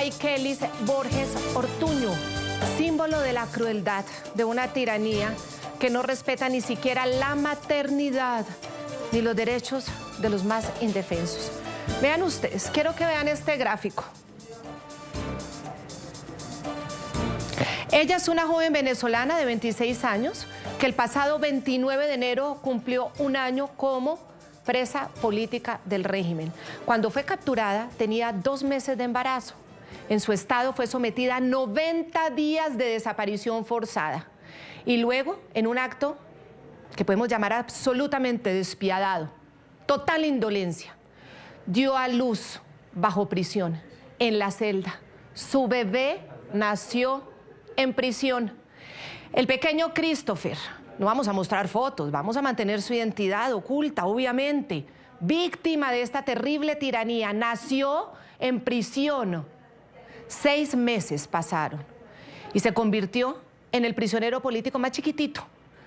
Maykelis Borges Ortuño, símbolo de la crueldad, de una tiranía que no respeta ni siquiera la maternidad ni los derechos de los más indefensos. Vean ustedes, quiero que vean este gráfico. Ella es una joven venezolana de 26 años que el pasado 29 de enero cumplió un año como presa política del régimen. Cuando fue capturada tenía 2 meses de embarazo. En su estado fue sometida a 90 días de desaparición forzada. Y luego, en un acto que podemos llamar absolutamente despiadado, total indolencia, dio a luz bajo prisión, en la celda. Su bebé nació en prisión. El pequeño Christopher, no vamos a mostrar fotos, vamos a mantener su identidad oculta, obviamente, víctima de esta terrible tiranía, nació en prisión. 6 meses pasaron y se convirtió en el prisionero político más chiquitito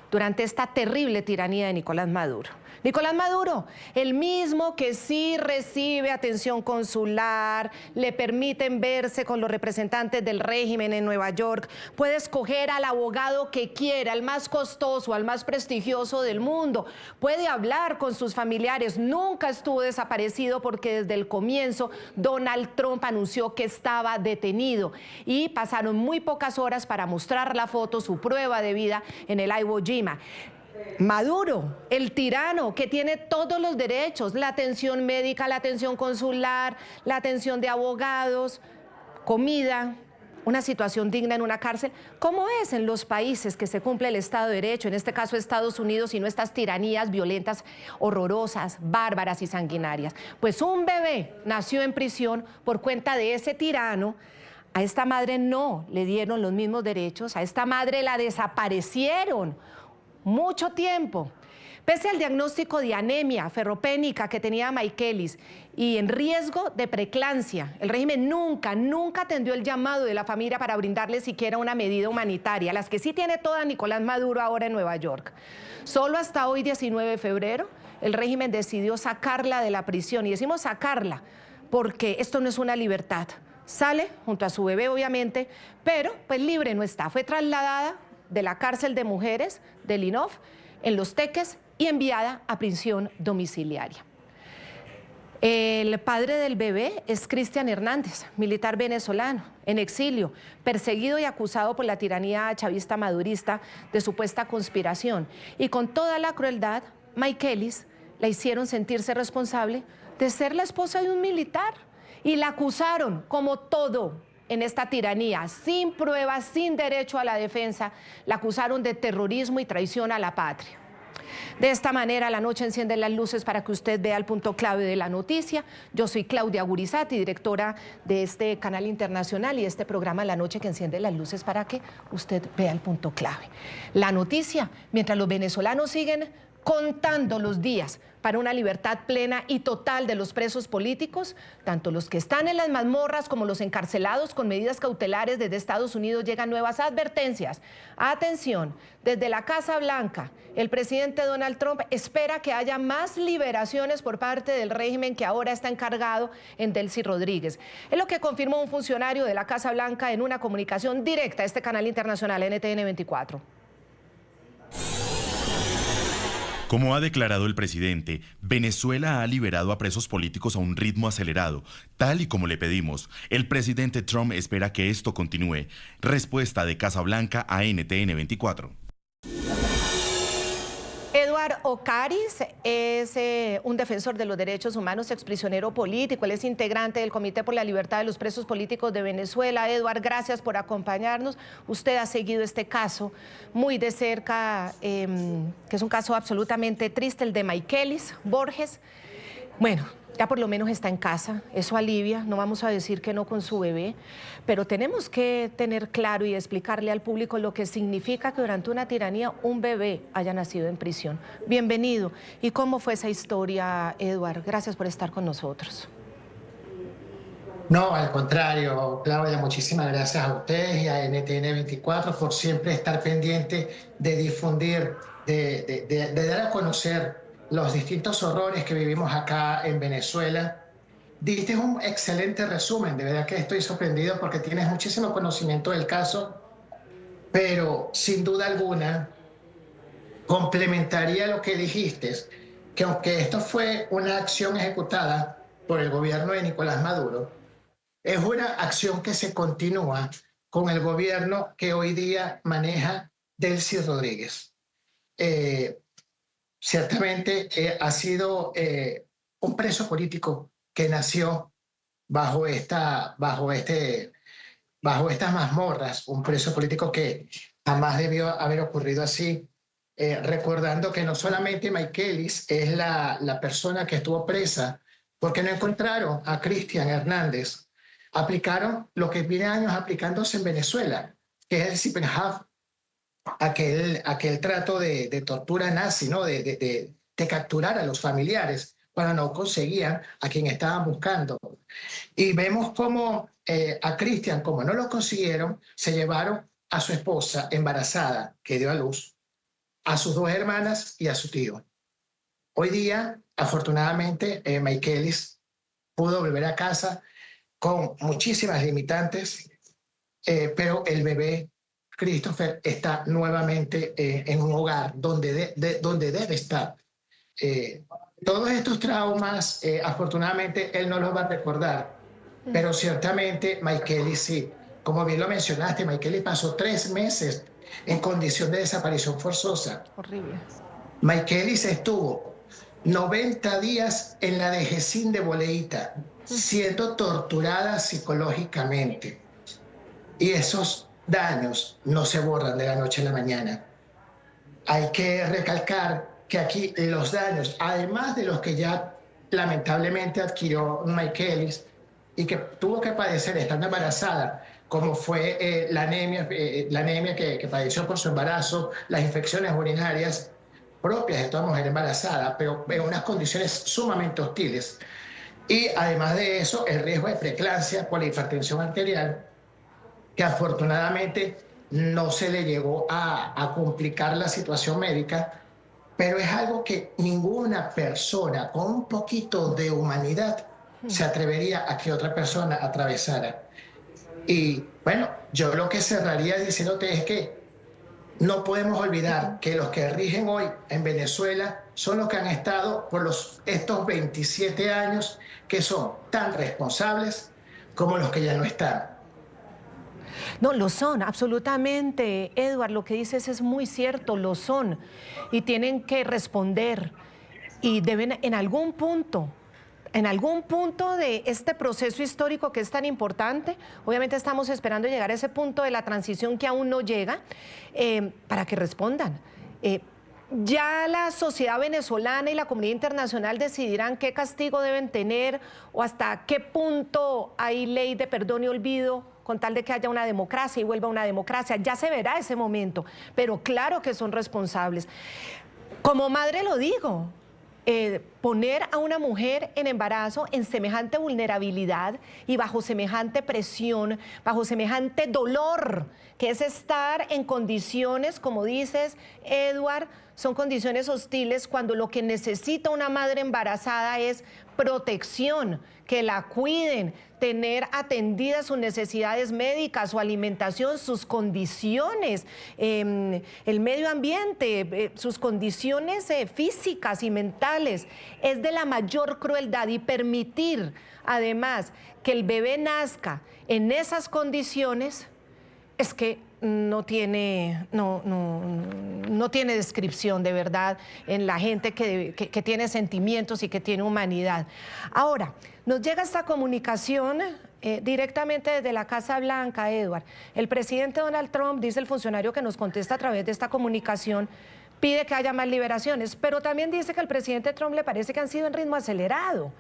durante esta terrible tiranía de Nicolás Maduro. Nicolás Maduro, el mismo que sí recibe atención consular, le permiten verse con los representantes del régimen en Nueva York, puede escoger al abogado que quiera, al más costoso, al más prestigioso del mundo, puede hablar con sus familiares, nunca estuvo desaparecido porque desde el comienzo Donald Trump anunció que estaba detenido y pasaron muy pocas horas para mostrar la foto, su prueba de vida en el Iwo Jima. Maduro, el tirano que tiene todos los derechos, la atención médica, la atención consular, la atención de abogados, comida, una situación digna en una cárcel, como es en los países que se cumple el Estado de Derecho, en este caso Estados Unidos, y no estas tiranías violentas, horrorosas, bárbaras y sanguinarias. Pues un bebé nació en prisión por cuenta de ese tirano. A esta madre no le dieron los mismos derechos, a esta madre la desaparecieron mucho tiempo. Pese al diagnóstico de anemia ferropénica que tenía Maykelis y en riesgo de preeclampsia, el régimen nunca atendió el llamado de la familia para brindarle siquiera una medida humanitaria, las que sí tiene toda Nicolás Maduro ahora en Nueva York. Solo hasta hoy, 19 de febrero, el régimen decidió sacarla de la prisión, y decimos sacarla porque esto no es una libertad. Sale junto a su bebé, obviamente, pero pues libre no está. Fue trasladada de la cárcel de mujeres de Linov en Los Teques y enviada a prisión domiciliaria. El padre del bebé es Cristian Hernández, militar venezolano, en exilio, perseguido y acusado por la tiranía chavista madurista de supuesta conspiración. Y con toda la crueldad, Maykelis la hicieron sentirse responsable de ser la esposa de un militar y la acusaron, como todo en esta tiranía, sin pruebas, sin derecho a la defensa, la acusaron de terrorismo y traición a la patria. De esta manera, la noche enciende las luces para que usted vea el punto clave de la noticia. Yo soy Claudia Gurizati, directora de este canal internacional y este programa La Noche que enciende las luces para que usted vea el punto clave. La noticia, mientras los venezolanos siguen contando los días para una libertad plena y total de los presos políticos, tanto los que están en las mazmorras como los encarcelados con medidas cautelares desde Estados Unidos, llegan nuevas advertencias. Atención, desde la Casa Blanca, el presidente Donald Trump espera que haya más liberaciones por parte del régimen que ahora está encargado en Delcy Rodríguez. Es lo que confirmó un funcionario de la Casa Blanca en una comunicación directa a este canal internacional NTN 24. Como ha declarado el presidente, Venezuela ha liberado a presos políticos a un ritmo acelerado, tal y como le pedimos. El presidente Trump espera que esto continúe. Respuesta de Casa Blanca a NTN 24. Edward Ocaris es un defensor de los derechos humanos, exprisionero político. Él es integrante del Comité por la Libertad de los Presos Políticos de Venezuela. Edward, gracias por acompañarnos. Usted ha seguido este caso muy de cerca, que es un caso absolutamente triste, el de Maykelis Borges. Bueno, ya por lo menos está en casa, eso alivia, no vamos a decir que no con su bebé, pero tenemos que tener claro y explicarle al público lo que significa que durante una tiranía un bebé haya nacido en prisión. Bienvenido. ¿Y cómo fue esa historia, Edward? Gracias por estar con nosotros. No, al contrario, Claudia, muchísimas gracias a ustedes y a NTN 24 por siempre estar pendiente de difundir, de dar a conocer los distintos horrores que vivimos acá en Venezuela Diste un excelente resumen, de verdad que estoy sorprendido porque tienes muchísimo conocimiento del caso, pero sin duda alguna complementaría lo que dijiste, que aunque esto fue una acción ejecutada por el gobierno de Nicolás Maduro, es una acción que se continúa con el gobierno que hoy día maneja Delcy Rodríguez. Eh, Ciertamente ha sido un preso político que nació bajo, bajo estas mazmorras, un preso político que jamás debió haber ocurrido así, recordando que no solamente Michaelis es la persona que estuvo presa porque no encontraron a Cristian Hernández, aplicaron lo que viene años aplicándose en Venezuela, que es el Sippenhaft, aquel trato de tortura nazi, ¿no? De capturar a los familiares cuando no conseguían a quien estaban buscando. Y vemos cómo a Cristian, como no lo consiguieron, se llevaron a su esposa embarazada, que dio a luz, a sus dos hermanas y a su tío. Hoy día, afortunadamente, Michaelis pudo volver a casa con muchísimas limitantes, pero el bebé Christopher está nuevamente en un hogar donde debe estar. Todos estos traumas, afortunadamente, él no los va a recordar, pero ciertamente Michaelis sí. Como bien lo mencionaste, Michaelis pasó 3 meses en condición de desaparición forzosa. Horrible. Michaelis estuvo 90 días en la Dejecín de Boleíta, siendo torturada psicológicamente. Y esos daños no se borran de la noche a la mañana. Hay que recalcar que aquí los daños, además de los que ya lamentablemente adquirió Michaelis y que tuvo que padecer estando embarazada, como fue la anemia que padeció por su embarazo, las infecciones urinarias propias de toda mujer embarazada, pero en unas condiciones sumamente hostiles. Y además de eso, el riesgo de preeclampsia por la hipertensión arterial, que afortunadamente no se le llegó a complicar la situación médica, pero es algo que ninguna persona con un poquito de humanidad se atrevería a que otra persona atravesara. Y bueno, yo lo que cerraría diciéndote es que no podemos olvidar que los que rigen hoy en Venezuela son los que han estado por estos 27 años, que son tan responsables como los que ya no están. No, lo son, absolutamente, Edward, lo que dices es muy cierto, lo son, y tienen que responder, y deben en algún punto de este proceso histórico que es tan importante, obviamente estamos esperando llegar a ese punto de la transición que aún no llega, para que respondan. Ya la sociedad venezolana y la comunidad internacional decidirán qué castigo deben tener o hasta qué punto hay ley de perdón y olvido con tal de que haya una democracia y vuelva una democracia. Ya se verá ese momento, pero claro que son responsables. Como madre lo digo, poner a una mujer en embarazo en semejante vulnerabilidad y bajo semejante presión, bajo semejante dolor, que es estar en condiciones, como dices, Edward, son condiciones hostiles cuando lo que necesita una madre embarazada es protección, que la cuiden, tener atendidas sus necesidades médicas, su alimentación, sus condiciones, el medio ambiente, sus condiciones físicas y mentales. Es de la mayor crueldad, y permitir además que el bebé nazca en esas condiciones es que no tiene descripción de verdad en la gente que tiene sentimientos y que tiene humanidad. Ahora, nos llega esta comunicación directamente desde la Casa Blanca, Edward. El presidente Donald Trump, dice el funcionario que nos contesta a través de esta comunicación, pide que haya más liberaciones, pero también dice que al presidente Trump le parece que han sido en ritmo acelerado.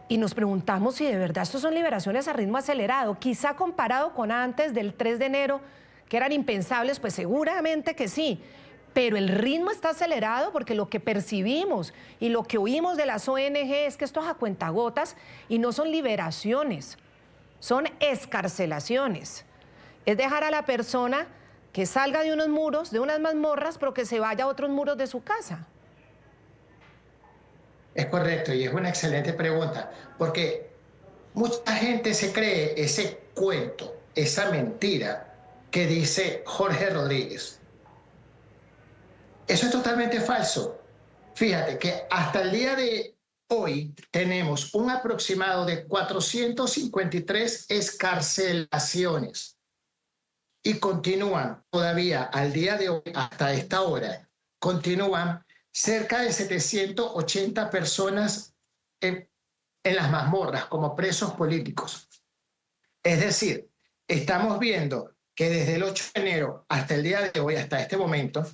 Y nos preguntamos si de verdad estos son liberaciones a ritmo acelerado, quizá comparado con antes del 3 de enero, que eran impensables, pues seguramente que sí. Pero el ritmo está acelerado porque lo que percibimos y lo que oímos de las ONG es que esto es a cuentagotas y no son liberaciones, son excarcelaciones. Es dejar a la persona que salga de unos muros, de unas mazmorras, pero que se vaya a otros muros de su casa. Es correcto y es una excelente pregunta, porque mucha gente se cree ese cuento, esa mentira que dice Jorge Rodríguez. Eso es totalmente falso. Fíjate que hasta el día de hoy tenemos un aproximado de 453 escarcelaciones y continúan todavía al día de hoy, hasta esta hora, continúan cerca de 780 personas en las mazmorras como presos políticos. Es decir, estamos viendo que desde el 8 de enero hasta el día de hoy, hasta este momento,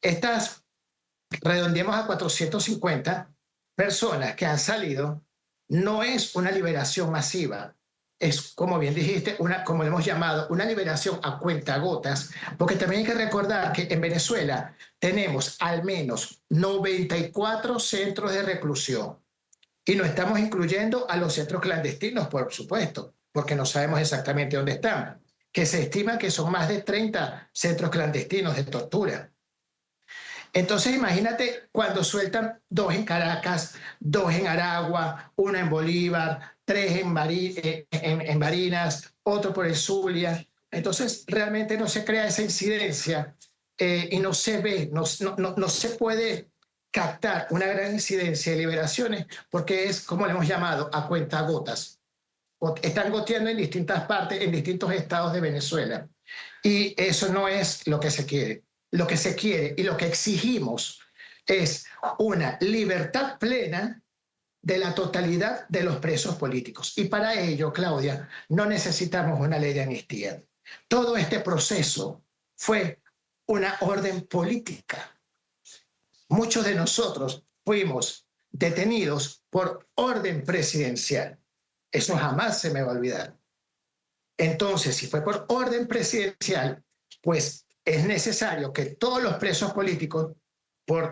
estas redondeemos a 450 personas que han salido, no es una liberación masiva, es, como bien dijiste, como le hemos llamado, una liberación a cuentagotas, porque también hay que recordar que en Venezuela tenemos al menos 94 centros de reclusión y no estamos incluyendo a los centros clandestinos, por supuesto, porque no sabemos exactamente dónde están, que se estima que son más de 30 centros clandestinos de tortura. Entonces imagínate cuando sueltan 2 en Caracas, 2 en Aragua, 1 en Bolívar, 3 en Barinas, otro por el Zulia. Entonces realmente no se crea esa incidencia y no se ve, no se puede captar una gran incidencia de liberaciones porque es, como le hemos llamado, a cuentagotas. Están goteando en distintas partes, en distintos estados de Venezuela. Y eso no es lo que se quiere. Lo que se quiere y lo que exigimos es una libertad plena de la totalidad de los presos políticos. Y para ello, Claudia, no necesitamos una ley de amnistía. Todo este proceso fue una orden política. Muchos de nosotros fuimos detenidos por orden presidencial. Eso jamás se me va a olvidar. Entonces, si fue por orden presidencial, pues es necesario que todos los presos políticos,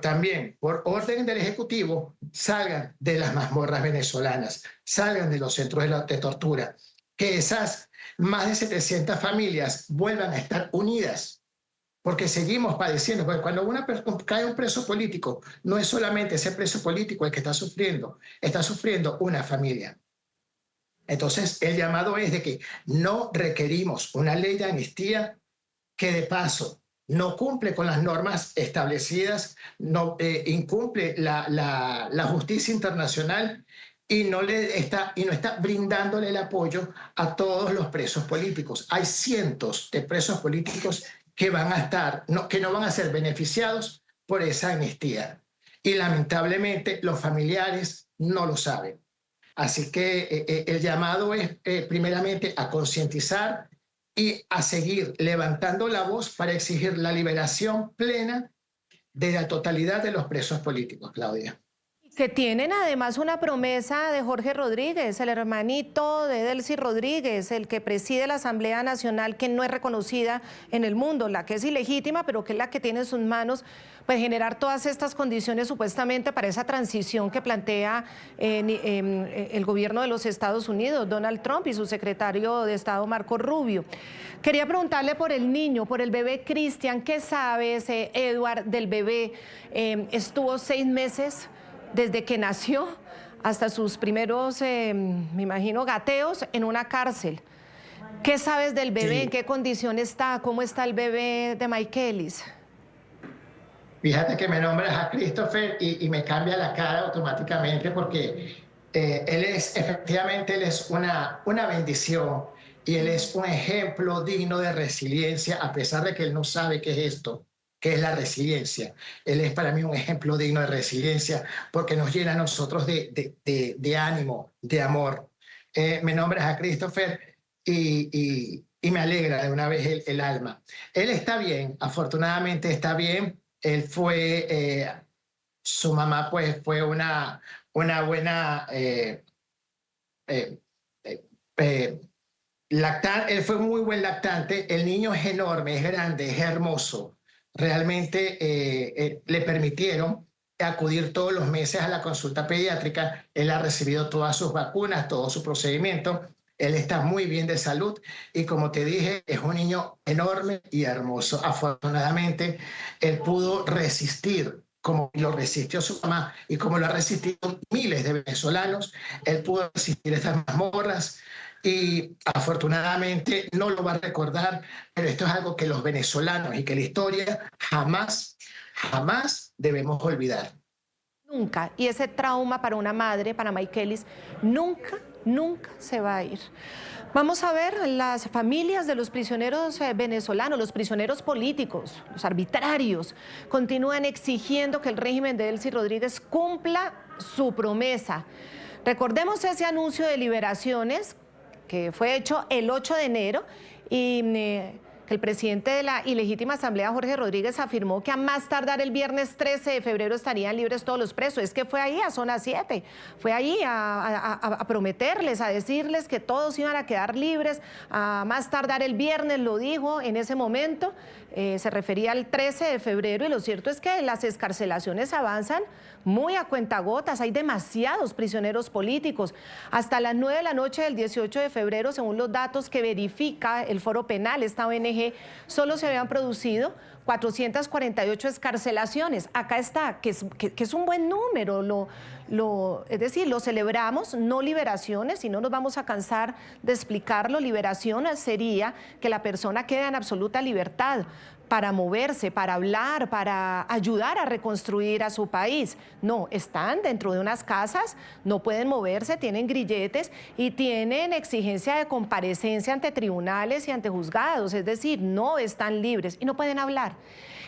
también por orden del Ejecutivo, salgan de las mazmorras venezolanas, salgan de los centros de tortura, que esas más de 700 familias vuelvan a estar unidas, porque seguimos padeciendo, porque cuando cae un preso político, no es solamente ese preso político el que está sufriendo una familia. Entonces, el llamado es de que no requerimos una ley de amnistía que de paso no cumple con las normas establecidas, no incumple la justicia internacional y no está brindándole el apoyo a todos los presos políticos. Hay cientos de presos políticos que que no van a ser beneficiados por esa amnistía. Y lamentablemente los familiares no lo saben. Así que el llamado es primeramente a concientizar y a seguir levantando la voz para exigir la liberación plena de la totalidad de los presos políticos, Claudia. Que tienen además una promesa de Jorge Rodríguez, el hermanito de Delcy Rodríguez, el que preside la Asamblea Nacional, que no es reconocida en el mundo, la que es ilegítima, pero que es la que tiene en sus manos pues generar todas estas condiciones supuestamente para esa transición que plantea el gobierno de los Estados Unidos, Donald Trump, y su secretario de Estado, Marco Rubio. Quería preguntarle por el niño, por el bebé Cristian. ¿Qué sabes, Edward, del bebé? Estuvo 6 meses desde que nació hasta sus primeros, me imagino, gateos en una cárcel. ¿Qué sabes del bebé? Sí. ¿En qué condición está? ¿Cómo está el bebé de Michaelis? Fíjate que me nombras a Christopher y me cambia la cara automáticamente porque efectivamente, él es una bendición y él es un ejemplo digno de resiliencia, a pesar de que él no sabe qué es esto, qué es la resiliencia. Él es para mí un ejemplo digno de resiliencia porque nos llena a nosotros de ánimo, de amor. Me nombras a Christopher y me alegra de una vez el alma. Él está bien, afortunadamente está bien. Él fue, su mamá pues fue una buena él fue muy buen lactante. El niño es enorme, es grande, es hermoso. Realmente le permitieron acudir todos los meses a la consulta pediátrica. Él ha recibido todas sus vacunas, todo su procedimiento. Él está muy bien de salud y, como te dije, es un niño enorme y hermoso. Afortunadamente, él pudo resistir como lo resistió su mamá y como lo han resistido miles de venezolanos, él pudo resistir estas mazmorras y afortunadamente no lo va a recordar, pero esto es algo que los venezolanos y que la historia jamás, jamás debemos olvidar. Nunca. Y ese trauma para una madre, para Maykelis, nunca, nunca se va a ir. Vamos a ver las familias de los prisioneros venezolanos, los prisioneros políticos, los arbitrarios, continúan exigiendo que el régimen de Delcy Rodríguez cumpla su promesa. Recordemos ese anuncio de liberaciones que fue hecho el 8 de enero y que el presidente de la ilegítima asamblea, Jorge Rodríguez, afirmó que a más tardar el viernes 13 de febrero estarían libres todos los presos. Es que fue ahí a zona 7, fue ahí a prometerles, a decirles que todos iban a quedar libres, a más tardar el viernes, lo dijo en ese momento, se refería al 13 de febrero y lo cierto es que las excarcelaciones avanzan muy a cuentagotas, hay demasiados prisioneros políticos. Hasta las 9 de la noche del 18 de febrero, según los datos que verifica el Foro Penal, esta ONG, solo se habían producido 448 excarcelaciones. Acá está, que es un buen número, es decir, lo celebramos, no liberaciones, y no nos vamos a cansar de explicarlo. Liberación sería que la persona quede en absoluta libertad para moverse, para hablar, para ayudar a reconstruir a su país. No, están dentro de unas casas, no pueden moverse, tienen grilletes y tienen exigencia de comparecencia ante tribunales y ante juzgados, es decir, no están libres y no pueden hablar.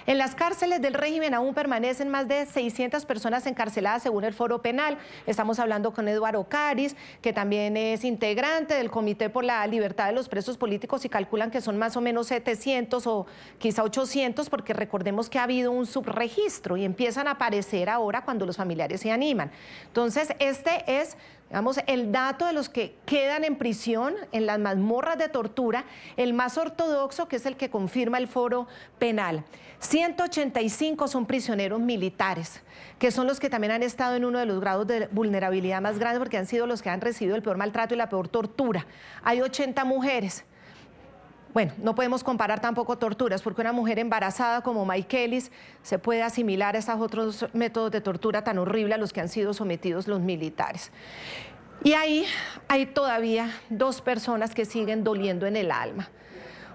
En las cárceles del régimen aún permanecen más de 600 personas encarceladas según el Foro Penal. Estamos hablando con Eduardo Caris, que también es integrante del Comité por la Libertad de los Presos Políticos y calculan que son más o menos 700 o quizá 800 porque recordemos que ha habido un subregistro y empiezan a aparecer ahora cuando los familiares se animan. Entonces, este es, digamos, el dato de los que quedan en prisión, en las mazmorras de tortura, el más ortodoxo, que es el que confirma el Foro Penal. 185 son prisioneros militares, que son los que también han estado en uno de los grados de vulnerabilidad más grandes porque han sido los que han recibido el peor maltrato y la peor tortura. Hay 80 mujeres. Bueno, no podemos comparar tampoco torturas, porque una mujer embarazada como Maykelis se puede asimilar a esos otros métodos de tortura tan horribles a los que han sido sometidos los militares. Y ahí hay todavía dos personas que siguen doliendo en el alma.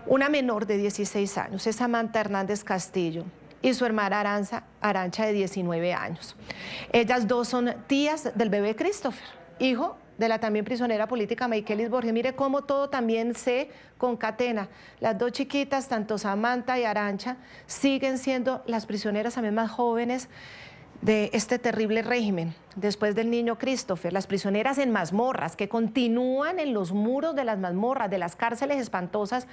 Una menor de 16 años, es Samantha Hernández Castillo, y su hermana Arancha de 19 años. Ellas dos son tías del bebé Christopher, hijo de la también prisionera política Maykelis Borges. Mire cómo todo también se concatena. Las dos chiquitas, tanto Samantha y Arancha, siguen siendo las prisioneras también más jóvenes de este terrible régimen, después del niño Christopher, las prisioneras en mazmorras que continúan en los muros de las mazmorras, de las cárceles espantosas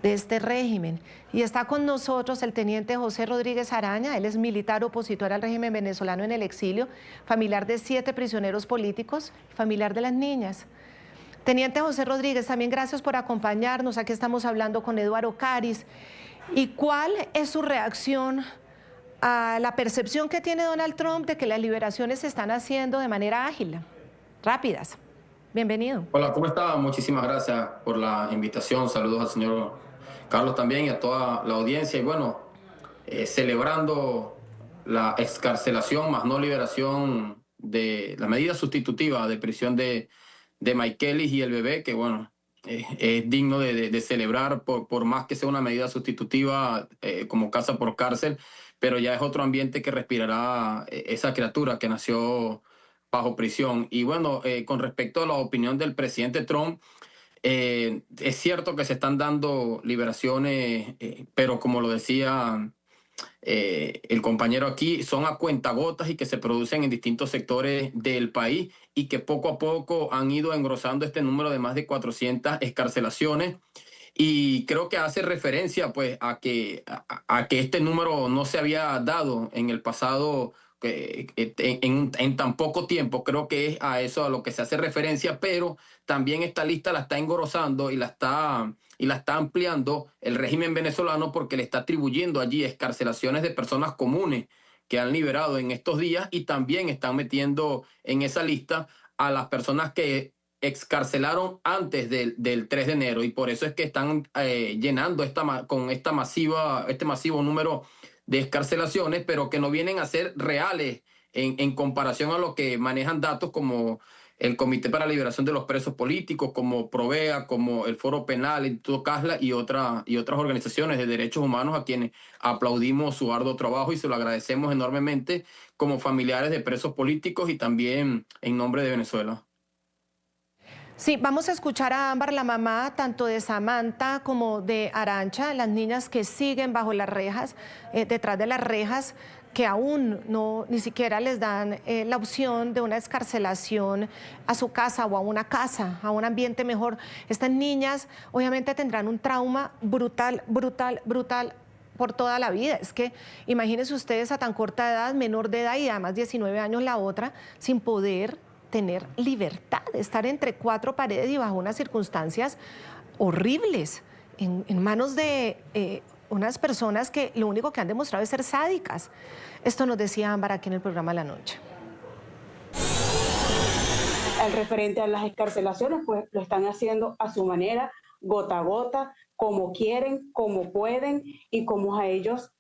de este régimen. Y está con nosotros el teniente José Rodríguez Araña, él es militar opositor al régimen venezolano en el exilio, familiar de 7 prisioneros políticos, familiar de las niñas. Teniente José Rodríguez, también gracias por acompañarnos, aquí estamos hablando con Eduardo Caris. ¿Y cuál es su reacción a la percepción que tiene Donald Trump de que las liberaciones se están haciendo de manera ágil, rápidas? Bienvenido. Hola, ¿cómo está? Muchísimas gracias por la invitación. Saludos al señor Carlos también y a toda la audiencia. Y bueno, celebrando la excarcelación más no liberación de la medida sustitutiva de prisión de Maykelis y el bebé, que bueno, es digno de celebrar por más que sea una medida sustitutiva como casa por cárcel, pero ya es otro ambiente que respirará esa criatura que nació bajo prisión. Y bueno, con respecto a la opinión del presidente Trump, es cierto que se están dando liberaciones, pero como lo decía el compañero aquí, son a cuentagotas y que se producen en distintos sectores del país y que poco a poco han ido engrosando este número de más de 400 excarcelaciones. Y creo que hace referencia pues a que este número no se había dado en el pasado en tan poco tiempo. Creo que es a eso a lo que se hace referencia, pero también esta lista la está engrosando y la está ampliando el régimen venezolano porque le está atribuyendo allí excarcelaciones de personas comunes que han liberado en estos días y también están metiendo en esa lista a las personas que excarcelaron antes del 3 de enero y por eso es que están llenando con este masivo número de excarcelaciones, pero que no vienen a ser reales en comparación a lo que manejan datos como el Comité para la Liberación de los Presos Políticos, como Provea, como el Foro Penal, el Instituto Casla y otras organizaciones de derechos humanos a quienes aplaudimos su arduo trabajo y se lo agradecemos enormemente como familiares de presos políticos y también en nombre de Venezuela. Sí, vamos a escuchar a Ámbar, la mamá tanto de Samantha como de Arancha, las niñas que siguen bajo las rejas, detrás de las rejas, que aún no, ni siquiera les dan la opción de una excarcelación a su casa o a una casa, a un ambiente mejor. Estas niñas obviamente tendrán un trauma brutal, brutal, brutal por toda la vida. Es que imagínense ustedes a tan corta edad, menor de edad y además 19 años la otra, sin poder tener libertad, estar entre cuatro paredes y bajo unas circunstancias horribles, en manos de unas personas que lo único que han demostrado es ser sádicas. Esto nos decía Ámbar aquí en el programa La Noche. Al referente a las excarcelaciones, pues lo están haciendo a su manera, gota a gota, como quieren, como pueden y como a ellos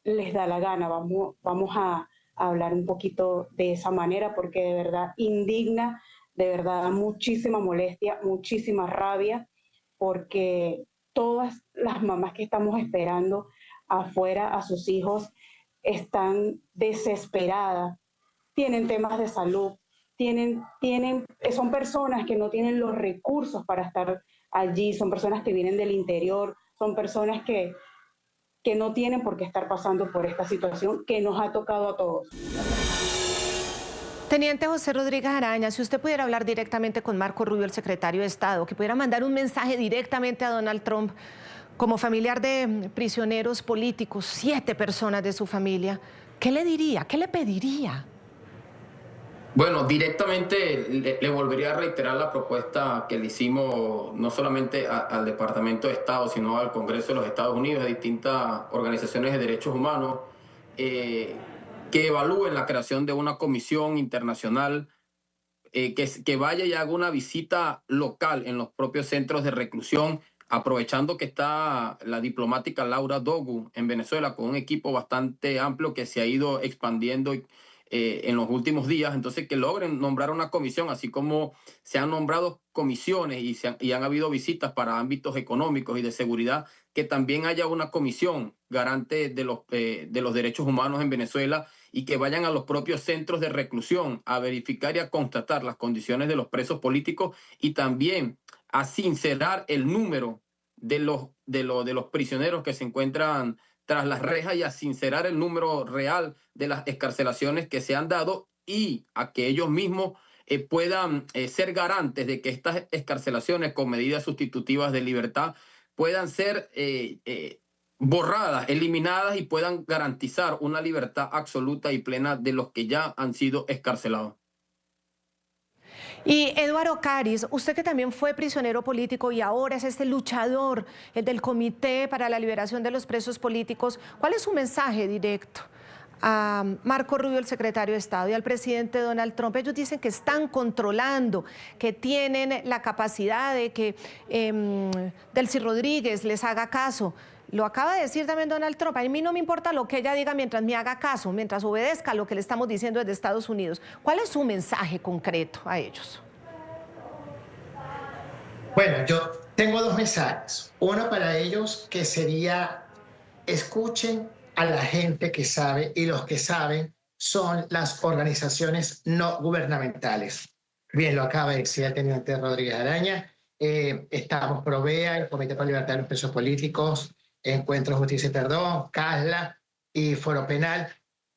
les da la gana. Vamos a hablar un poquito de esa manera porque de verdad indigna, de verdad da muchísima molestia, muchísima rabia, porque todas las mamás que estamos esperando afuera a sus hijos están desesperadas, tienen temas de salud, son personas que no tienen los recursos para estar allí, son personas que vienen del interior, son personas que no tienen por qué estar pasando por esta situación que nos ha tocado a todos. Teniente José Rodríguez Araña, si usted pudiera hablar directamente con Marco Rubio, el secretario de Estado, que pudiera mandar un mensaje directamente a Donald Trump, como familiar de prisioneros políticos, 7 personas de su familia, ¿qué le diría? ¿Qué le pediría? Bueno, directamente le volvería a reiterar la propuesta que le hicimos no solamente al Departamento de Estado, sino al Congreso de los Estados Unidos, a distintas organizaciones de derechos humanos, que evalúen la creación de una comisión internacional que vaya y haga una visita local en los propios centros de reclusión, aprovechando que está la diplomática Laura Dogu en Venezuela con un equipo bastante amplio que se ha ido expandiendo en los últimos días. Entonces, que logren nombrar una comisión, así como se han nombrado comisiones y han habido visitas para ámbitos económicos y de seguridad, que también haya una comisión garante de los derechos humanos en Venezuela y que vayan a los propios centros de reclusión a verificar y a constatar las condiciones de los presos políticos y también a sincerar el número de los prisioneros que se encuentran tras las rejas y a sincerar el número real de las excarcelaciones que se han dado y a que ellos mismos puedan ser garantes de que estas excarcelaciones con medidas sustitutivas de libertad puedan ser borradas, eliminadas y puedan garantizar una libertad absoluta y plena de los que ya han sido excarcelados. Y Eduardo Caris, usted que también fue prisionero político y ahora es este luchador, el del Comité para la Liberación de los Presos Políticos, ¿cuál es su mensaje directo a Marco Rubio, el secretario de Estado, y al presidente Donald Trump? Ellos dicen que están controlando, que tienen la capacidad de que Delcy Rodríguez les haga caso. Lo acaba de decir también Donald Trump. A mí no me importa lo que ella diga mientras me haga caso, mientras obedezca lo que le estamos diciendo desde Estados Unidos. ¿Cuál es su mensaje concreto a ellos? Bueno, yo tengo 2 mensajes. Uno para ellos que sería: escuchen a la gente que sabe, y los que saben son las organizaciones no gubernamentales. Bien, lo acaba de decir el teniente Rodríguez Araña. Estamos Provea, el Comité para la Libertad de los Presos Políticos, Encuentro Justicia y Perdón, CASLA y Foro Penal.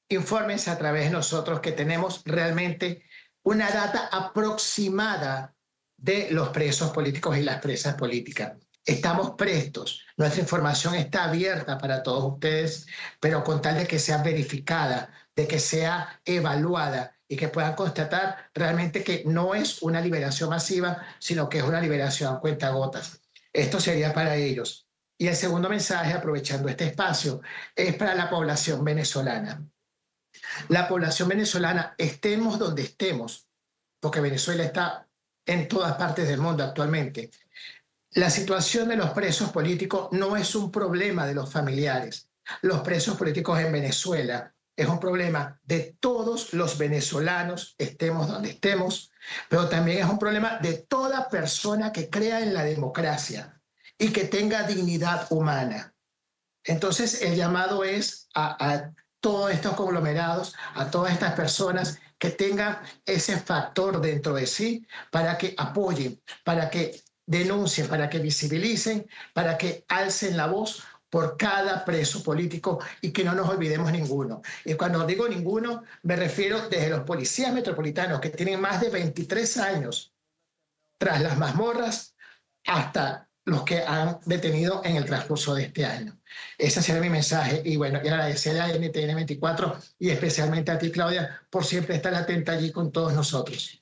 Infórmense a través de nosotros, que tenemos realmente una data aproximada de los presos políticos y las presas políticas. Estamos prestos, nuestra información está abierta para todos ustedes, pero con tal de que sea verificada, de que sea evaluada y que puedan constatar realmente que no es una liberación masiva, sino que es una liberación a cuentagotas. Esto sería para ellos. Y el segundo mensaje, aprovechando este espacio, es para la población venezolana. La población venezolana, estemos donde estemos, porque Venezuela está en todas partes del mundo actualmente, la situación de los presos políticos no es un problema de los familiares, los presos políticos en Venezuela. Es un problema de todos los venezolanos, estemos donde estemos, pero también es un problema de toda persona que crea en la democracia y que tenga dignidad humana. Entonces, el llamado es a todos estos conglomerados, a todas estas personas que tengan ese factor dentro de sí para que apoyen, para que denuncien, para que visibilicen, para que alcen la voz por cada preso político y que no nos olvidemos ninguno. Y cuando digo ninguno, me refiero desde los policías metropolitanos que tienen más de 23 años tras las mazmorras hasta los que han detenido en el transcurso de este año. Ese será mi mensaje. Y bueno, y agradecerle a NTN 24 y especialmente a ti, Claudia, por siempre estar atenta allí con todos nosotros.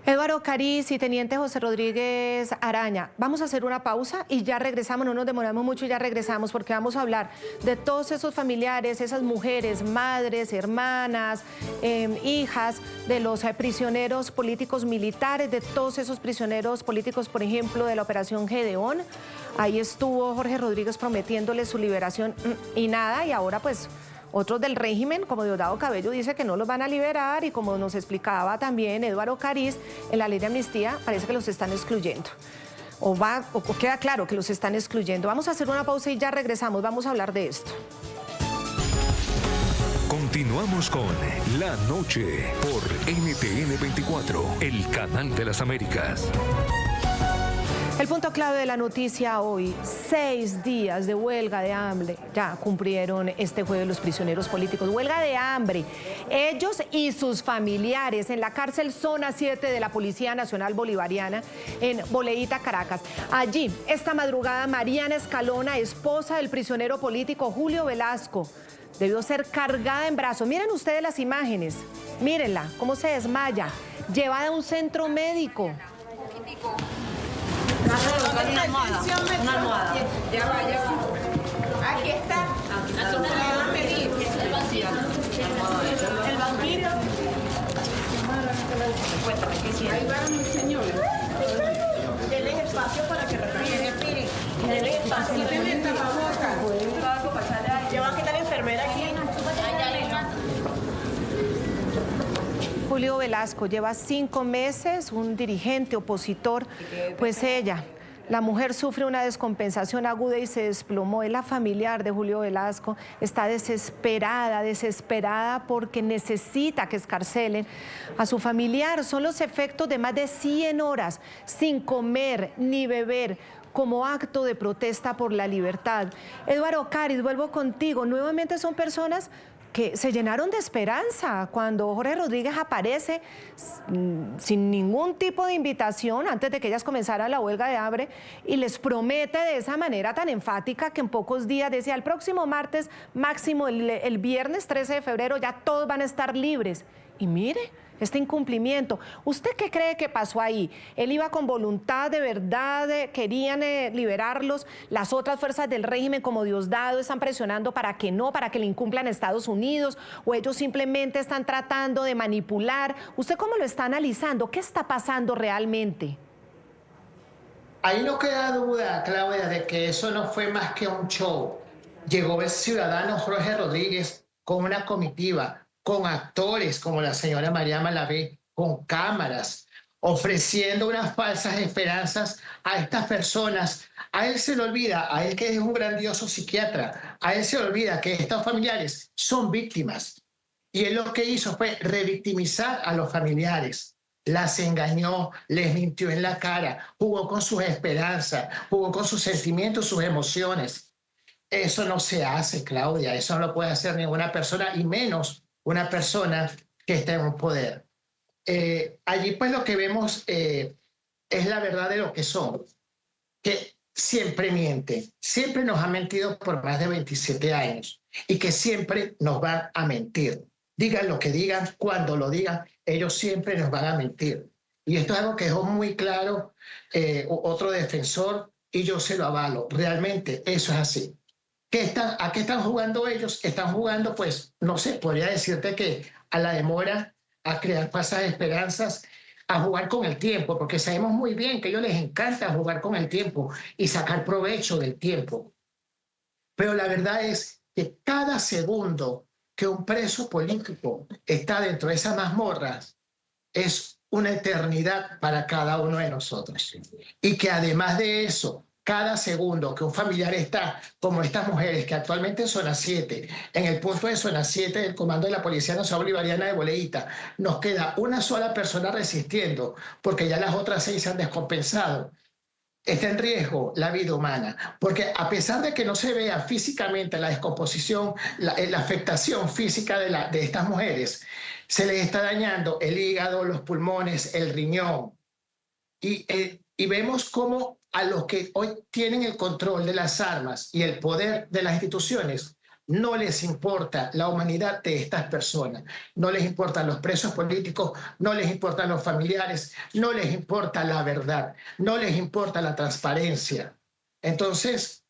Eduardo Cariz y Teniente José Rodríguez Araña, vamos a hacer una pausa y ya regresamos, no nos demoramos mucho y ya regresamos porque vamos a hablar de todos esos familiares, esas mujeres, madres, hermanas, hijas de los prisioneros políticos militares, de todos esos prisioneros políticos, por ejemplo, de la Operación Gedeón. Ahí estuvo Jorge Rodríguez prometiéndole su liberación y nada, y ahora pues otros del régimen, como Diosdado Cabello, dice que no los van a liberar y como nos explicaba también Eduardo Cariz, en la ley de amnistía parece que los están excluyendo. O queda claro que los están excluyendo. Vamos a hacer una pausa y ya regresamos, vamos a hablar de esto. Continuamos con La Noche por NTN 24, el canal de las Américas. El punto clave de la noticia hoy, 6 días de huelga de hambre, ya cumplieron este jueves los prisioneros políticos, huelga de hambre, ellos y sus familiares en la cárcel Zona 7 de la Policía Nacional Bolivariana en Boleíta, Caracas. Allí, esta madrugada, Mariana Escalona, esposa del prisionero político Julio Velasco, debió ser cargada en brazos. Miren ustedes las imágenes, mírenla, cómo se desmaya, llevada a un centro médico. Una almohada. Ya va. Aquí está. Aquí va a medir. El vampiro. Ahí van, señores. Denle espacio para que respiren. Denle espacio. Denle tapabocas. Ya va a quitar la enfermera aquí. Julio Velasco lleva 5 meses, un dirigente opositor, pues ella, la mujer sufre una descompensación aguda y se desplomó. Es la familiar de Julio Velasco, está desesperada porque necesita que escarcelen a su familiar. Son los efectos de más de 100 horas sin comer ni beber, como acto de protesta por la libertad. Eduardo Cariz, vuelvo contigo. Nuevamente son personas que se llenaron de esperanza cuando Jorge Rodríguez aparece sin ningún tipo de invitación antes de que ellas comenzaran la huelga de hambre y les promete de esa manera tan enfática que en pocos días, decía, el próximo martes, máximo el viernes 13 de febrero, ya todos van a estar libres. Y mire, este incumplimiento. ¿Usted qué cree que pasó ahí? ¿Él iba con voluntad de verdad, querían liberarlos? ¿Las otras fuerzas del régimen como Diosdado están presionando para que no, para que le incumplan Estados Unidos? ¿O ellos simplemente están tratando de manipular? ¿Usted cómo lo está analizando? ¿Qué está pasando realmente? Ahí no queda duda, Claudia, de que eso no fue más que un show. Llegó el ciudadano Jorge Rodríguez con una comitiva, con actores como la señora María Malavé, con cámaras, ofreciendo unas falsas esperanzas a estas personas. A él se le olvida, a él que es un grandioso psiquiatra, a él se le olvida que estos familiares son víctimas. Y él lo que hizo fue revictimizar a los familiares. Las engañó, les mintió en la cara, jugó con sus esperanzas, jugó con sus sentimientos, sus emociones. Eso no se hace, Claudia, eso no lo puede hacer ninguna persona, y menos una persona que está en un poder. Allí pues lo que vemos es la verdad de lo que son, que siempre mienten, siempre nos han mentido por más de 27 años y que siempre nos van a mentir. Digan lo que digan, cuando lo digan, ellos siempre nos van a mentir. Y esto es algo que dejó muy claro otro defensor y yo se lo avalo. Realmente eso es así. ¿A qué están jugando ellos? Están jugando, pues, no sé, podría decirte que a la demora, a crear falsas esperanzas, a jugar con el tiempo, porque sabemos muy bien que a ellos les encanta jugar con el tiempo y sacar provecho del tiempo. Pero la verdad es que cada segundo que un preso político está dentro de esas mazmorras es una eternidad para cada uno de nosotros. Y que además de eso, cada segundo que un familiar está, como estas mujeres que actualmente en Zona 7, en el punto de Zona 7 del Comando de la Policía Nacional Bolivariana de Boleíta, nos queda una sola persona resistiendo, porque ya las otras 6 se han descompensado. Está en riesgo la vida humana, porque a pesar de que no se vea físicamente la descomposición, la afectación física de estas mujeres, se les está dañando el hígado, los pulmones, el riñón. Y vemos cómo a los que hoy tienen el control de las armas y el poder de las instituciones, no les importa la humanidad de estas personas, no les importan los presos políticos, no les importan los familiares, no les importa la verdad, no les importa la transparencia. Entonces,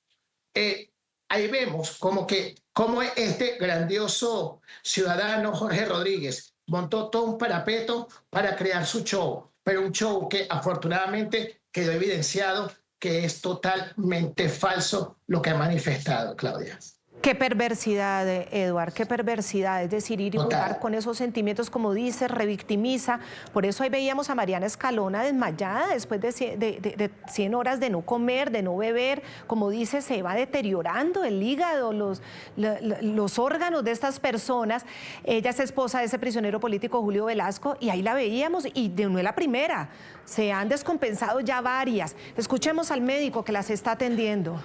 ahí vemos como este grandioso ciudadano Jorge Rodríguez montó todo un parapeto para crear su show, pero un show que afortunadamente quedó evidenciado que es totalmente falso lo que ha manifestado, Claudia. Qué perversidad, Eduard, qué perversidad. Es decir, ir y jugar con esos sentimientos, como dice, revictimiza. Por eso ahí veíamos a Mariana Escalona desmayada después de 100 horas de no comer, de no beber. Como dice, se va deteriorando el hígado, los órganos de estas personas. Ella es esposa de ese prisionero político Julio Velasco y ahí la veíamos y no es la primera. Se han descompensado ya varias. Escuchemos al médico que las está atendiendo.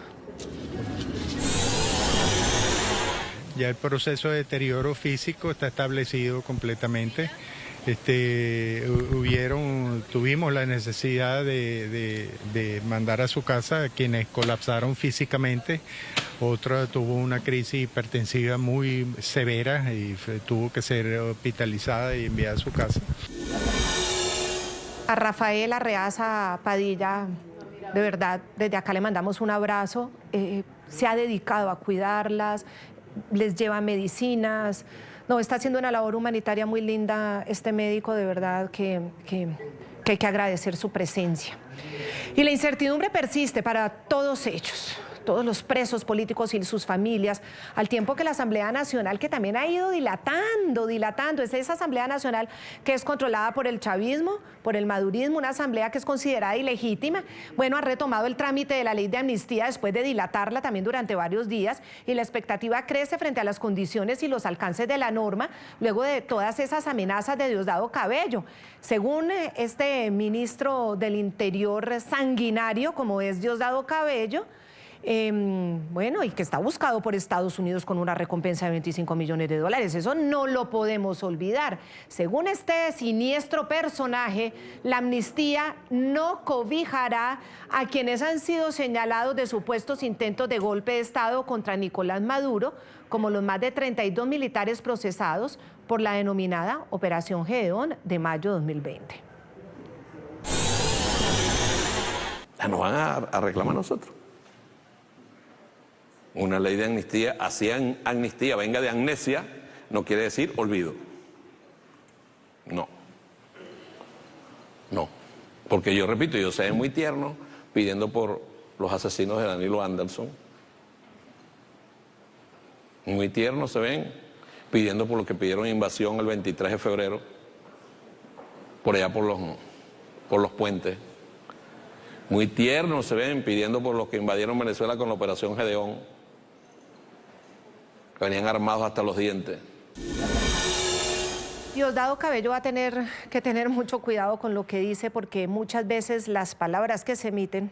Ya el proceso de deterioro físico está establecido completamente. Tuvimos la necesidad de mandar a su casa a quienes colapsaron físicamente. Otra tuvo una crisis hipertensiva muy severa y tuvo que ser hospitalizada y enviada a su casa. A Rafael Arreaza Padilla, de verdad, desde acá le mandamos un abrazo. Se ha dedicado a cuidarlas, les lleva medicinas. No, está haciendo una labor humanitaria muy linda este médico, de verdad que hay que agradecer su presencia. Y la incertidumbre persiste para todos ellos, todos los presos políticos y sus familias, al tiempo que la Asamblea Nacional, que también ha ido dilatando, es esa Asamblea Nacional que es controlada por el chavismo, por el madurismo, una asamblea que es considerada ilegítima, bueno, ha retomado el trámite de la ley de amnistía después de dilatarla también durante varios días, y la expectativa crece frente a las condiciones y los alcances de la norma, luego de todas esas amenazas de Diosdado Cabello. Según este ministro del Interior sanguinario, como es Diosdado Cabello, bueno, y que está buscado por Estados Unidos con una recompensa de $25 millones. Eso no lo podemos olvidar. Según este siniestro personaje, la amnistía no cobijará a quienes han sido señalados de supuestos intentos de golpe de Estado contra Nicolás Maduro, como los más de 32 militares procesados por la denominada Operación Gedeón de mayo de 2020. Nos van a reclamar a nosotros. Una ley de amnistía, hacían amnistía, venga de amnesia, no quiere decir olvido. No. Porque yo repito, yo sé muy tierno pidiendo por los asesinos de Danilo Anderson. Muy tiernos se ven pidiendo por lo que pidieron invasión el 23 de febrero, por allá por los puentes. Muy tiernos se ven pidiendo por los que invadieron Venezuela con la Operación Gedeón, que venían armados hasta los dientes. Diosdado Cabello va a tener que tener mucho cuidado con lo que dice, porque muchas veces las palabras que se emiten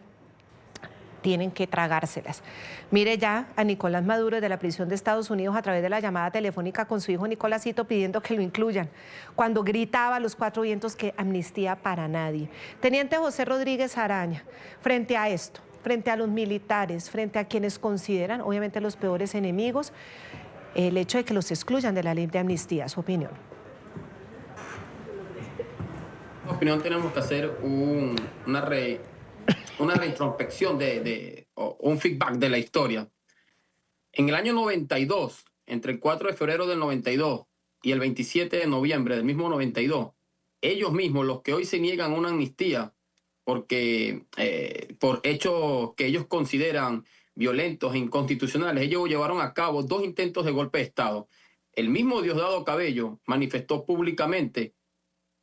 tienen que tragárselas. Mire ya a Nicolás Maduro de la prisión de Estados Unidos a través de la llamada telefónica con su hijo Nicolásito pidiendo que lo incluyan, cuando gritaba a los cuatro vientos que amnistía para nadie. Teniente José Rodríguez Araña, frente a esto, frente a los militares, frente a quienes consideran, obviamente, los peores enemigos, el hecho de que los excluyan de la ley de amnistía, su opinión. En mi opinión, tenemos que hacer una reintrospección o un feedback de la historia. En el año 92, entre el 4 de febrero del 92 y el 27 de noviembre del mismo 92, ellos mismos, los que hoy se niegan a una amnistía, porque por hechos que ellos consideran violentos e inconstitucionales. Ellos llevaron a cabo 2 intentos de golpe de Estado. El mismo Diosdado Cabello manifestó públicamente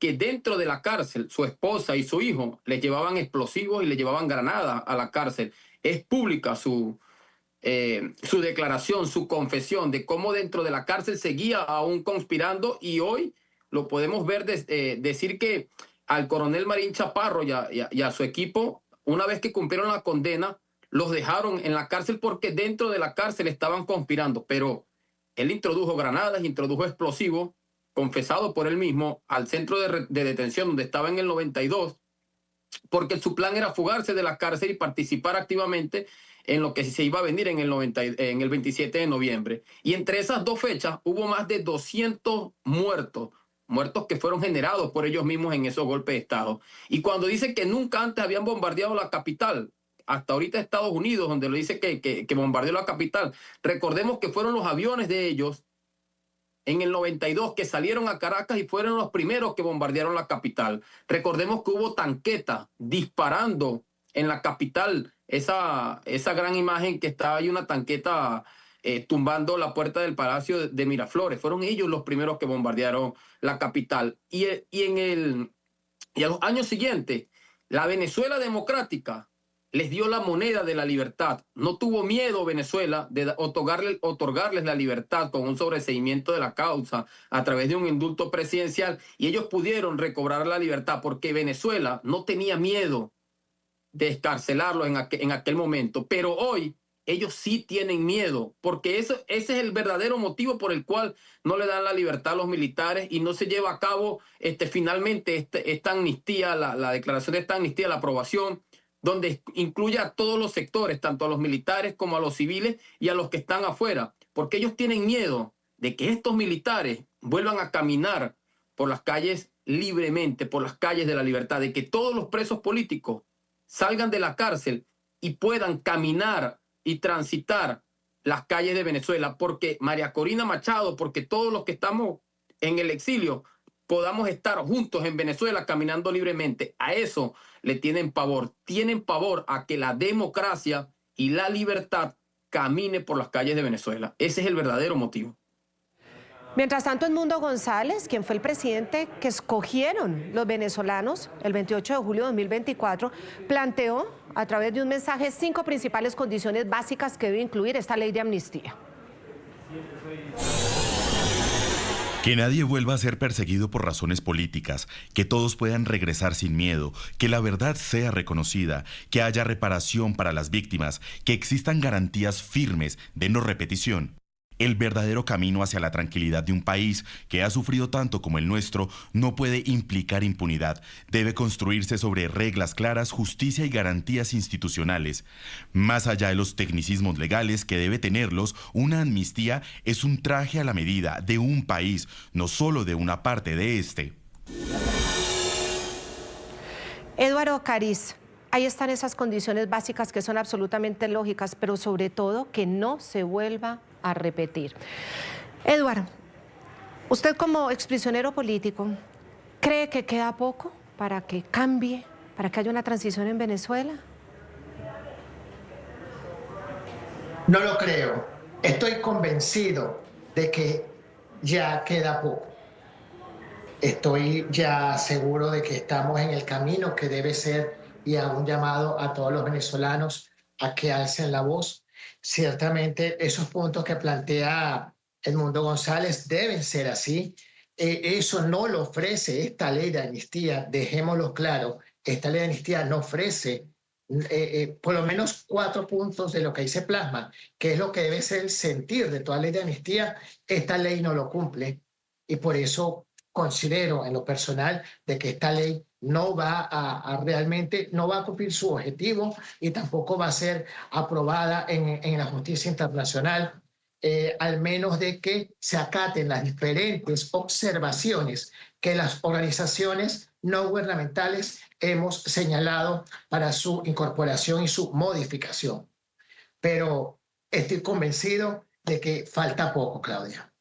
que dentro de la cárcel su esposa y su hijo les llevaban explosivos y les llevaban granadas a la cárcel. Es pública su declaración, su confesión de cómo dentro de la cárcel seguía aún conspirando, y hoy lo podemos ver decir que al coronel Marín Chaparro y a su equipo, una vez que cumplieron la condena, los dejaron en la cárcel porque dentro de la cárcel estaban conspirando, pero él introdujo granadas, introdujo explosivos, confesado por él mismo, al centro de detención donde estaba en el 92, porque su plan era fugarse de la cárcel y participar activamente en lo que se iba a venir en el 27 de noviembre. Y entre esas 2 fechas hubo más de 200 muertos que fueron generados por ellos mismos en esos golpes de Estado. Y cuando dice que nunca antes habían bombardeado la capital, hasta ahorita Estados Unidos, donde lo dice que bombardeó la capital, recordemos que fueron los aviones de ellos en el 92 que salieron a Caracas y fueron los primeros que bombardearon la capital. Recordemos que hubo tanquetas disparando en la capital, esa gran imagen que está ahí, una tanqueta tumbando la puerta del Palacio de Miraflores. Fueron ellos los primeros que bombardearon la capital. Y a los años siguientes, la Venezuela democrática les dio la moneda de la libertad. No tuvo miedo Venezuela de otorgarles la libertad con un sobreseimiento de la causa a través de un indulto presidencial, y ellos pudieron recobrar la libertad porque Venezuela no tenía miedo de excarcelarlos en aquel momento. Pero hoy ellos sí tienen miedo, porque ese es el verdadero motivo por el cual no le dan la libertad a los militares y no se lleva a cabo finalmente esta amnistía, la declaración de esta amnistía, la aprobación, donde incluye a todos los sectores, tanto a los militares como a los civiles y a los que están afuera, porque ellos tienen miedo de que estos militares vuelvan a caminar por las calles libremente, por las calles de la libertad, de que todos los presos políticos salgan de la cárcel y puedan caminar y transitar las calles de Venezuela, porque María Corina Machado, porque todos los que estamos en el exilio podamos estar juntos en Venezuela caminando libremente. A eso le tienen pavor a que la democracia y la libertad camine por las calles de Venezuela. Ese es el verdadero motivo. Mientras tanto, Edmundo González, quien fue el presidente que escogieron los venezolanos el 28 de julio de 2024, planteó a través de un mensaje 5 principales condiciones básicas que debe incluir esta ley de amnistía. Que nadie vuelva a ser perseguido por razones políticas, que todos puedan regresar sin miedo, que la verdad sea reconocida, que haya reparación para las víctimas, que existan garantías firmes de no repetición. El verdadero camino hacia la tranquilidad de un país que ha sufrido tanto como el nuestro no puede implicar impunidad. Debe construirse sobre reglas claras, justicia y garantías institucionales. Más allá de los tecnicismos legales que debe tenerlos, una amnistía es un traje a la medida de un país, no solo de una parte de este. Eduardo Cariz, ahí están esas condiciones básicas que son absolutamente lógicas, pero sobre todo que no se vuelva a repetir. Eduardo, usted como exprisionero político, ¿cree que queda poco para que cambie, para que haya una transición en Venezuela? No lo creo. Estoy convencido de que ya queda poco. Estoy ya seguro de que estamos en el camino que debe ser, y hago un llamado a todos los venezolanos a que alcen la voz. Ciertamente esos puntos que plantea Edmundo González deben ser así. Eso no lo ofrece esta ley de amnistía, dejémoslo claro. Esta ley de amnistía no ofrece por lo menos 4 puntos de lo que ahí se plasma, que es lo que debe ser el sentir de toda ley de amnistía. Esta ley no lo cumple, y por eso considero en lo personal de que esta ley no va realmente no va a cumplir su objetivo, y tampoco va a ser aprobada en la justicia internacional, al menos de que se acaten las diferentes observaciones que las organizaciones no gubernamentales hemos señalado para su incorporación y su modificación. Pero estoy convencido de que falta poco, Claudia.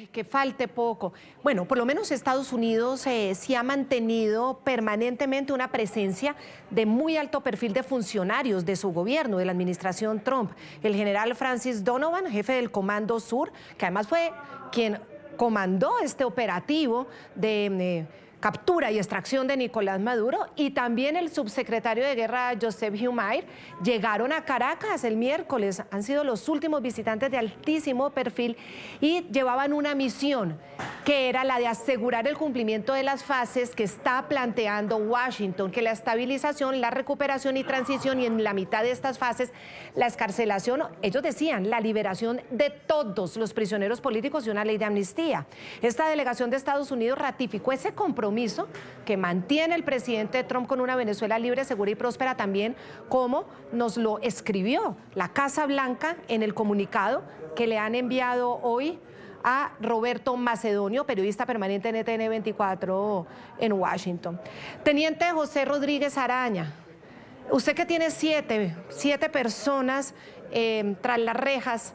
Que falte poco. Bueno, por lo menos Estados Unidos sí ha mantenido permanentemente una presencia de muy alto perfil de funcionarios de su gobierno, de la administración Trump. El general Francis Donovan, jefe del Comando Sur, que además fue quien comandó este operativo de captura y extracción de Nicolás Maduro, y también el subsecretario de Guerra Joseph Humait, llegaron a Caracas el miércoles. Han sido los últimos visitantes de altísimo perfil y llevaban una misión que era la de asegurar el cumplimiento de las fases que está planteando Washington, que la estabilización, la recuperación y transición, y en la mitad de estas fases la excarcelación, ellos decían, la liberación de todos los prisioneros políticos y una ley de amnistía. Esta delegación de Estados Unidos ratificó ese compromiso que mantiene el presidente Trump con una Venezuela libre, segura y próspera, también como nos lo escribió la Casa Blanca en el comunicado que le han enviado hoy a Roberto Macedonio, periodista permanente en NTN 24 en Washington. Teniente José Rodríguez Araña, usted que tiene siete personas tras las rejas,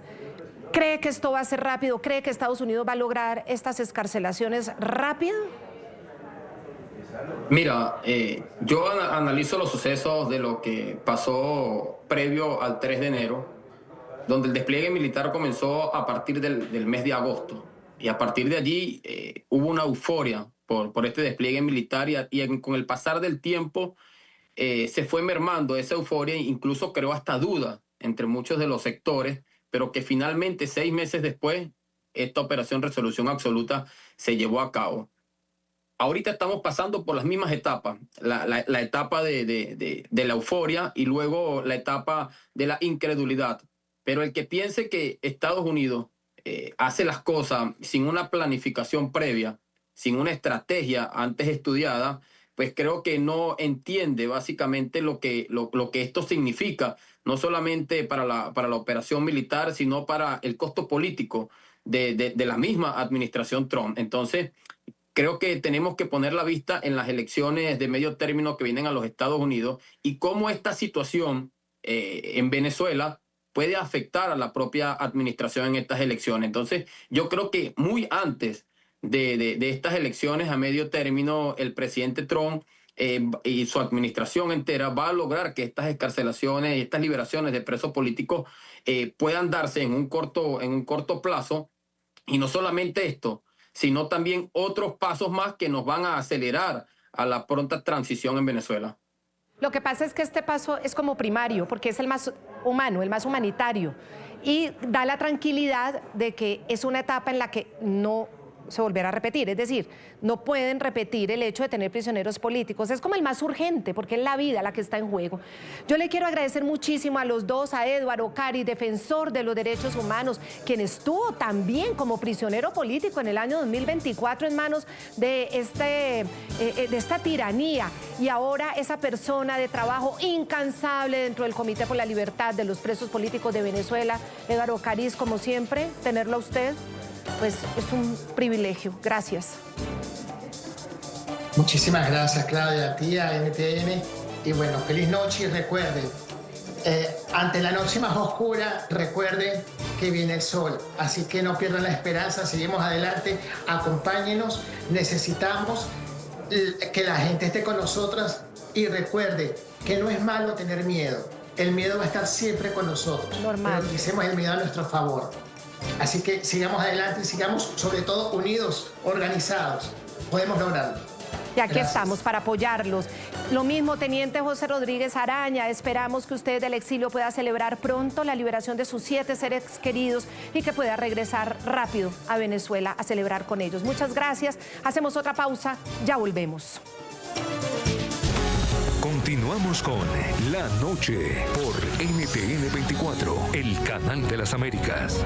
¿cree que esto va a ser rápido? ¿Cree que Estados Unidos va a lograr estas excarcelaciones rápido? Mira, yo analizo los sucesos de lo que pasó previo al 3 de enero, donde el despliegue militar comenzó a partir del mes de agosto. Y a partir de allí hubo una euforia por este despliegue militar y con el pasar del tiempo se fue mermando esa euforia, incluso creó hasta duda entre muchos de los sectores, pero que finalmente 6 meses después esta operación Resolución Absoluta se llevó a cabo. Ahorita estamos pasando por las mismas etapas, la etapa de la euforia y luego la etapa de la incredulidad. Pero el que piense que Estados Unidos hace las cosas sin una planificación previa, sin una estrategia antes estudiada, pues creo que no entiende básicamente lo que esto significa, no solamente para la operación militar, sino para el costo político de la misma administración Trump. Entonces, creo que tenemos que poner la vista en las elecciones de medio término que vienen a los Estados Unidos y cómo esta situación en Venezuela puede afectar a la propia administración en estas elecciones. Entonces, yo creo que muy antes de estas elecciones a medio término, el presidente Trump y su administración entera va a lograr que estas excarcelaciones y estas liberaciones de presos políticos puedan darse en un corto plazo. Y no solamente esto, sino también otros pasos más que nos van a acelerar a la pronta transición en Venezuela. Lo que pasa es que este paso es como primario, porque es el más humano, el más humanitario, y da la tranquilidad de que es una etapa en la que no se volverá a repetir, es decir, no pueden repetir el hecho de tener prisioneros políticos. Es como el más urgente, porque es la vida la que está en juego. Yo le quiero agradecer muchísimo a los dos, a Edward Ocari, defensor de los derechos humanos, quien estuvo también como prisionero político en el año 2024 en manos de esta tiranía, y ahora esa persona de trabajo incansable dentro del Comité por la Libertad de los Presos Políticos de Venezuela. Edward Ocari, como siempre, tenerlo a usted, pues es un privilegio. Gracias. Muchísimas gracias, Claudia, a ti, a NTN. Y bueno, feliz noche y recuerden, ante la noche más oscura, recuerden que viene el sol. Así que no pierdan la esperanza, seguimos adelante, acompáñenos. Necesitamos que la gente esté con nosotras y recuerden que no es malo tener miedo. El miedo va a estar siempre con nosotros. Normal. Pero utilicemos el miedo a nuestro favor. Así que sigamos adelante y sigamos sobre todo unidos, organizados. Podemos lograrlo. Y aquí estamos para apoyarlos. Lo mismo, Teniente José Rodríguez Araña. Esperamos que usted del exilio pueda celebrar pronto la liberación de sus 7 seres queridos y que pueda regresar rápido a Venezuela a celebrar con ellos. Muchas gracias. Hacemos otra pausa. Ya volvemos. Continuamos con La Noche por NTN 24, el canal de las Américas.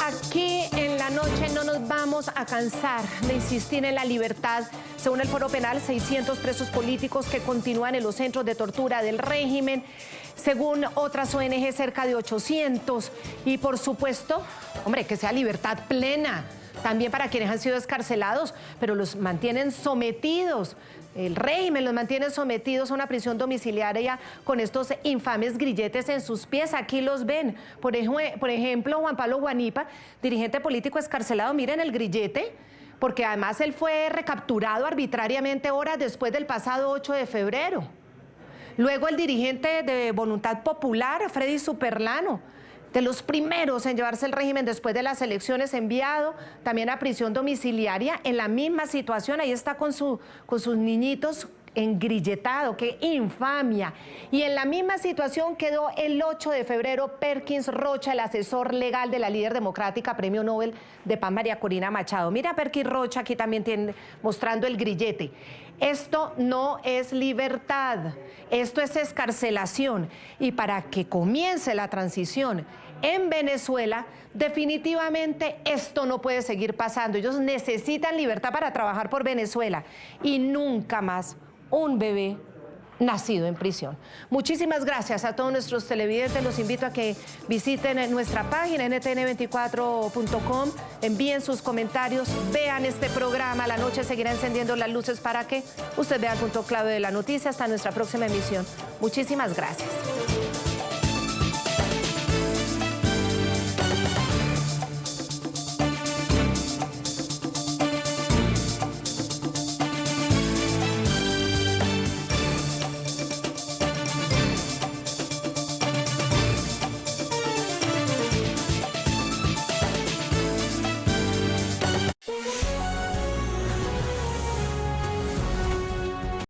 Aquí en La Noche no nos vamos a cansar de insistir en la libertad. Según el Foro Penal, 600 presos políticos que continúan en los centros de tortura del régimen. Según otras ONG, cerca de 800. Y por supuesto, hombre, que sea libertad plena también para quienes han sido excarcelados, pero los mantienen sometidos El régimen los mantiene sometidos a una prisión domiciliaria con estos infames grilletes en sus pies. Aquí los ven. Por ejemplo, Juan Pablo Guanipa, dirigente político escarcelado, miren el grillete, porque además él fue recapturado arbitrariamente horas después del pasado 8 de febrero. Luego el dirigente de Voluntad Popular, Freddy Superlano, de los primeros en llevarse el régimen después de las elecciones, enviado también a prisión domiciliaria en la misma situación. Ahí está con sus niñitos engrilletado, qué infamia. Y en la misma situación quedó el 8 de febrero Perkins Rocha, el asesor legal de la líder democrática, premio Nobel de Paz María Corina Machado. Mira, Perkins Rocha aquí también tiene, mostrando el grillete. Esto no es libertad, esto es excarcelación. Y para que comience la transición en Venezuela, definitivamente esto no puede seguir pasando. Ellos necesitan libertad para trabajar por Venezuela y nunca más un bebé nacido en prisión. Muchísimas gracias a todos nuestros televidentes. Los invito a que visiten nuestra página ntn24.com, envíen sus comentarios, vean este programa. La noche seguirá encendiendo las luces para que usted vea el punto clave de la noticia. Hasta nuestra próxima emisión. Muchísimas gracias.